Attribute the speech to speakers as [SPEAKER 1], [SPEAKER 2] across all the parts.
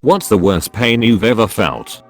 [SPEAKER 1] What's the worst pain you've ever felt?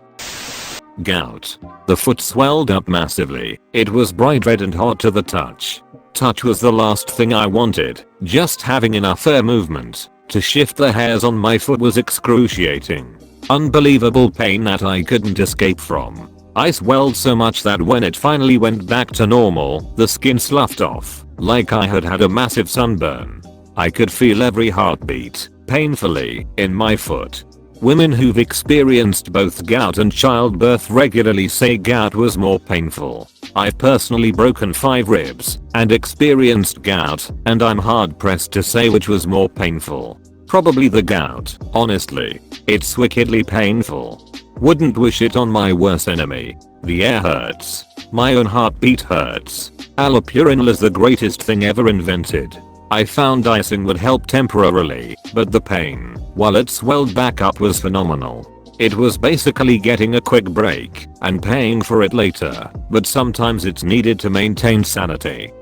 [SPEAKER 1] Gout. The foot swelled up massively. It was bright red and hot to the touch. Touch was the last thing I wanted. Just having enough air movement to shift the hairs on my foot was excruciating. Unbelievable pain that I couldn't escape from. I swelled so much that when it finally went back to normal, the skin sloughed off, like I had had a massive sunburn. I could feel every heartbeat, painfully, in my foot. Women who've experienced both gout and childbirth regularly say gout was more painful. I've personally broken 5 ribs and experienced gout, and I'm hard pressed to say which was more painful. Probably the gout, honestly. It's wickedly painful. Wouldn't wish it on my worst enemy. The air hurts. My own heartbeat hurts. Allopurinol is the greatest thing ever invented. I found icing would help temporarily, but the pain, while it swelled back up, was phenomenal. It was basically getting a quick break and paying for it later, but sometimes it's needed to maintain sanity.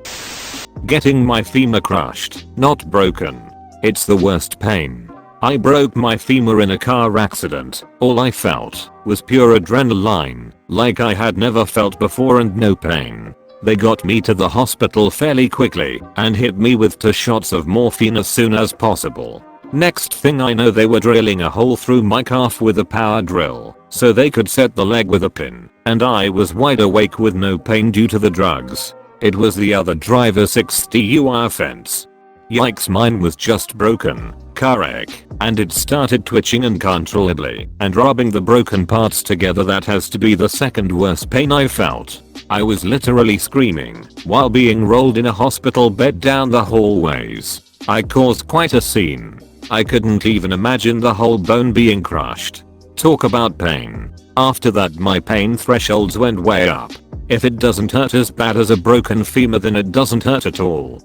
[SPEAKER 1] Getting my femur crushed, not broken. It's the worst pain. I broke my femur in a car accident. All I felt was pure adrenaline, like I had never felt before, and no pain. They got me to the hospital fairly quickly and hit me with 2 shots of morphine as soon as possible. Next thing I know, they were drilling a hole through my calf with a power drill so they could set the leg with a pin, and I was wide awake with no pain due to the drugs. It was the other driver's 6th DUI offense. Yikes, mine was just broken. Car wreck, and it started twitching uncontrollably and rubbing the broken parts together. That has to be the second worst pain I felt. I was literally screaming while being rolled in a hospital bed down the hallways. I caused quite a scene. I couldn't even imagine the whole bone being crushed. Talk about pain. After that, my pain thresholds went way up. If it doesn't hurt as bad as a broken femur, then it doesn't hurt at all.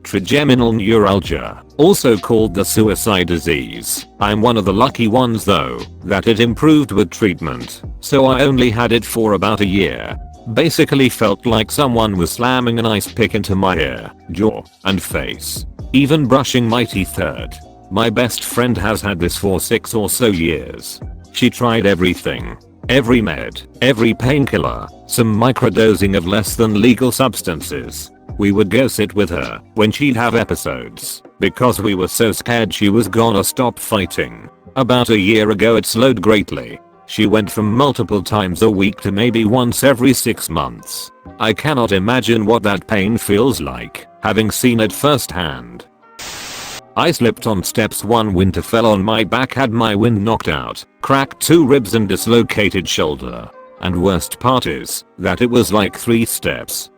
[SPEAKER 1] Trigeminal neuralgia, also called the suicide disease. I'm one of the lucky ones though that it improved with treatment, so I only had it for about a year. Basically felt like someone was slamming an ice pick into my ear, jaw, and face. Even brushing my teeth hurt. My best friend has had this for 6 or so years. She tried everything. Every med, every painkiller, some microdosing of less than legal substances. We would go sit with her when she'd have episodes because we were so scared she was gonna stop fighting. About a year ago it slowed greatly. She went from multiple times a week to maybe once every 6 months. I cannot imagine what that pain feels like, having seen it firsthand. I slipped on steps one winter, fell on my back, had my wind knocked out, cracked 2 ribs and dislocated shoulder. And worst part is that it was like 3 steps.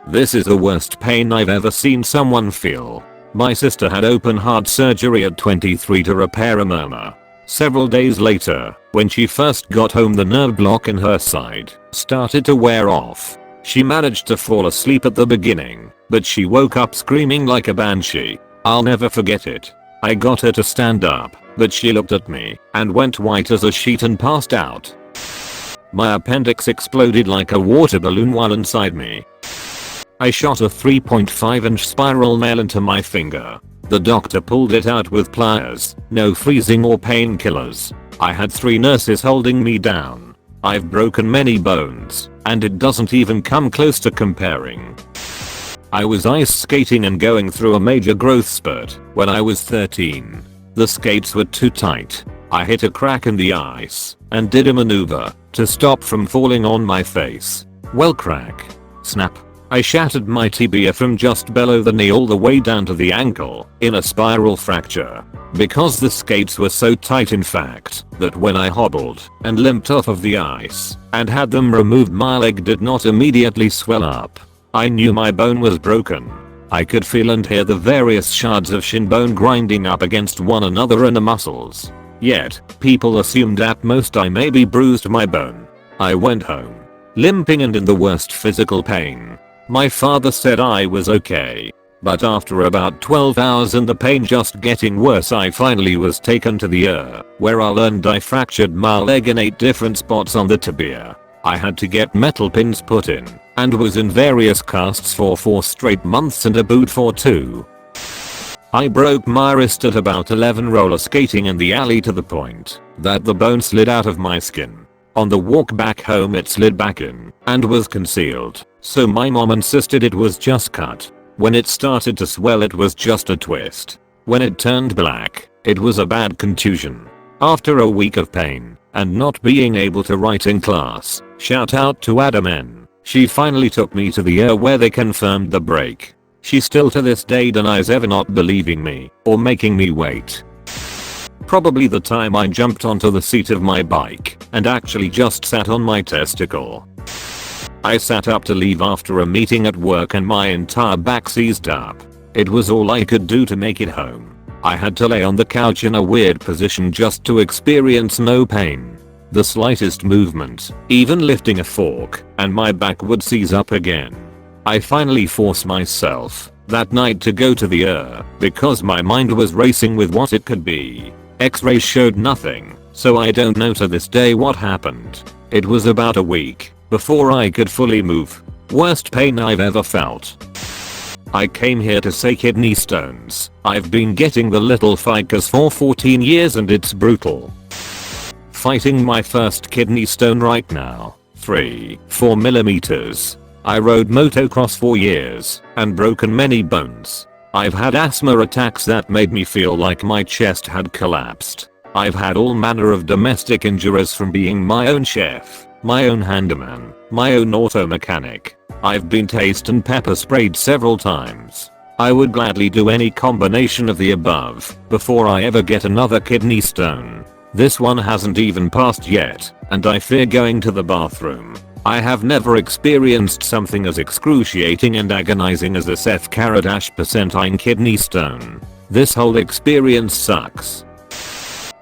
[SPEAKER 1] This is the worst pain I've ever seen someone feel. My sister had open heart surgery at 23 to repair a murmur. Several days later, when she first got home, the nerve block in her side started to wear off. She managed to fall asleep at the beginning, but she woke up screaming like a banshee. I'll never forget it. I got her to stand up, but she looked at me and went white as a sheet and passed out. My appendix exploded like a water balloon while inside me. I shot a 3.5-inch spiral nail into my finger. The doctor pulled it out with pliers, no freezing or painkillers. I had 3 nurses holding me down. I've broken many bones, and it doesn't even come close to comparing. I was ice skating and going through a major growth spurt when I was 13. The skates were too tight. I hit a crack in the ice and did a maneuver to stop from falling on my face. Well, crack. Snap. I shattered my tibia from just below the knee all the way down to the ankle in a spiral fracture. Because the skates were so tight, in fact, that when I hobbled and limped off of the ice and had them removed, my leg did not immediately swell up. I knew my bone was broken. I could feel and hear the various shards of shin bone grinding up against one another in the muscles. Yet, people assumed at most I maybe bruised my bone. I went home, limping and in the worst physical pain. My father said I was okay. But after about 12 hours and the pain just getting worse, I finally was taken to the ER, where I learned I fractured my leg in 8 different spots on the tibia. I had to get metal pins put in, and was in various casts for 4 straight months and a boot for 2. I broke my wrist at about 11 roller skating in the alley to the point that the bone slid out of my skin. On the walk back home it slid back in and was concealed, so my mom insisted it was just cut. When it started to swell it was just a twist. When it turned black, it was a bad contusion. After a week of pain and not being able to write in class, shout out to Adam N, she finally took me to the ER where they confirmed the break. She still to this day denies ever not believing me or making me wait. Probably the time I jumped onto the seat of my bike and actually just sat on my testicle. I sat up to leave after a meeting at work and my entire back seized up. It was all I could do to make it home. I had to lay on the couch in a weird position just to experience no pain. The slightest movement, even lifting a fork, and my back would seize up again. I finally forced myself that night to go to the ER because my mind was racing with what it could be. X-rays showed nothing, so I don't know to this day what happened. It was about a week before I could fully move. Worst pain I've ever felt. I came here to say kidney stones. I've been getting the little ficus for 14 years and it's brutal. Fighting my first kidney stone right now. 4 millimeters. I rode motocross for years and broken many bones. I've had asthma attacks that made me feel like my chest had collapsed. I've had all manner of domestic injuries from being my own chef, my own handyman, my own auto mechanic. I've been tased and pepper sprayed several times. I would gladly do any combination of the above before I ever get another kidney stone. This one hasn't even passed yet, and I fear going to the bathroom. I have never experienced something as excruciating and agonizing as a F***% kidney stone. This whole experience sucks.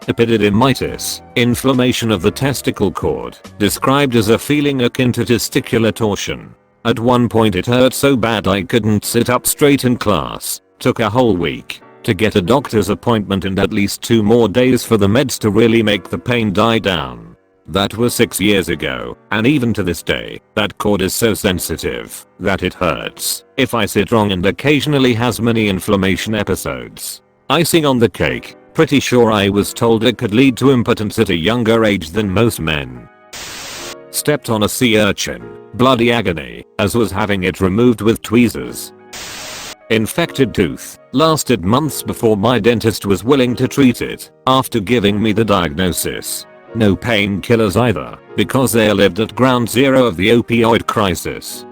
[SPEAKER 1] Epididymitis, inflammation of the testicle cord, described as a feeling akin to testicular torsion. At one point it hurt so bad I couldn't sit up straight in class. Took a whole week to get a doctor's appointment and at least 2 more days for the meds to really make the pain die down. That was 6 years ago, and even to this day, that cord is so sensitive that it hurts if I sit wrong and occasionally has many inflammation episodes. Icing on the cake, pretty sure I was told it could lead to impotence at a younger age than most men. Stepped on a sea urchin, bloody agony, as was having it removed with tweezers. Infected tooth, lasted months before my dentist was willing to treat it after giving me the diagnosis. No painkillers either, because they lived at ground zero of the opioid crisis.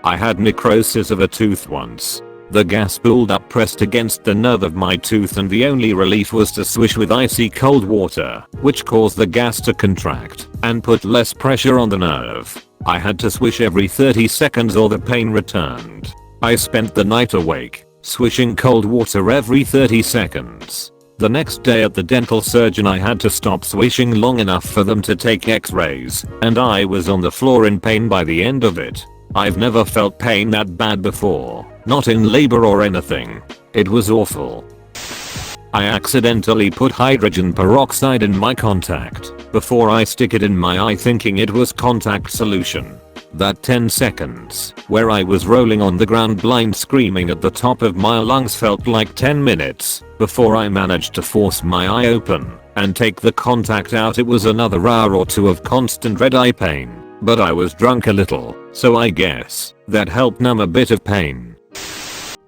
[SPEAKER 1] I had necrosis of a tooth once. The gas pooled up pressed against the nerve of my tooth and the only relief was to swish with icy cold water, which caused the gas to contract and put less pressure on the nerve. I had to swish every 30 seconds or the pain returned. I spent the night awake, swishing cold water every 30 seconds. The next day at the dental surgeon I had to stop swishing long enough for them to take x-rays, and I was on the floor in pain by the end of it. I've never felt pain that bad before, not in labor or anything. It was awful. I accidentally put hydrogen peroxide in my contact before I stick it in my eye thinking it was contact solution. That 10 seconds where I was rolling on the ground blind screaming at the top of my lungs felt like 10 minutes before I managed to force my eye open and take the contact out. It was another hour or 2 of constant red eye pain, but I was drunk a little, so I guess that helped numb a bit of pain.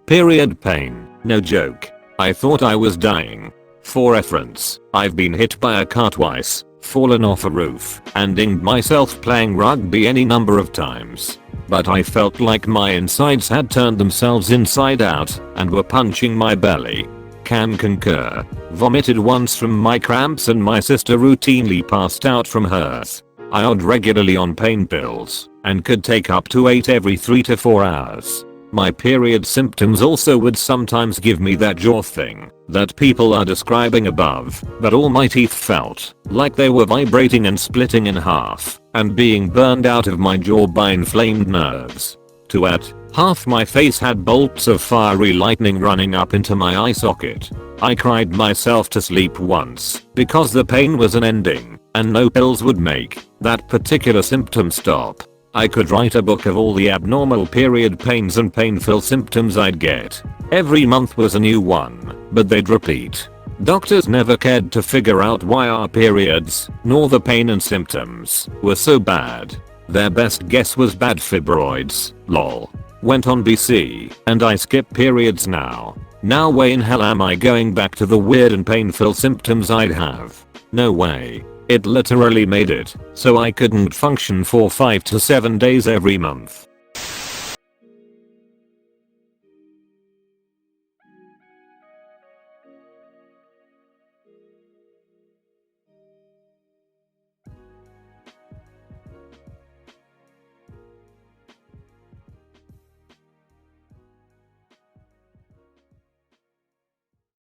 [SPEAKER 1] Period pain, no joke. I thought I was dying. For reference, I've been hit by a car twice, fallen off a roof, and dinged myself playing rugby any number of times. But I felt like my insides had turned themselves inside out and were punching my belly. Can concur. Vomited once from my cramps and my sister routinely passed out from hers. I odd regularly on pain pills and could take up to 8 every 3 to 4 hours. My period symptoms also would sometimes give me that jaw thing that people are describing above, but all my teeth felt like they were vibrating and splitting in half and being burned out of my jaw by inflamed nerves. To add, half my face had bolts of fiery lightning running up into my eye socket. I cried myself to sleep once because the pain was unending and no pills would make that particular symptom stop. I could write a book of all the abnormal period pains and painful symptoms I'd get. Every month was a new one, but they'd repeat. Doctors never cared to figure out why our periods, nor the pain and symptoms, were so bad. Their best guess was bad fibroids, lol. Went on BC, and I skip periods now. Now why in hell am I going back to the weird and painful symptoms I'd have? No way. It literally made it so I couldn't function for 5 to 7 days every month.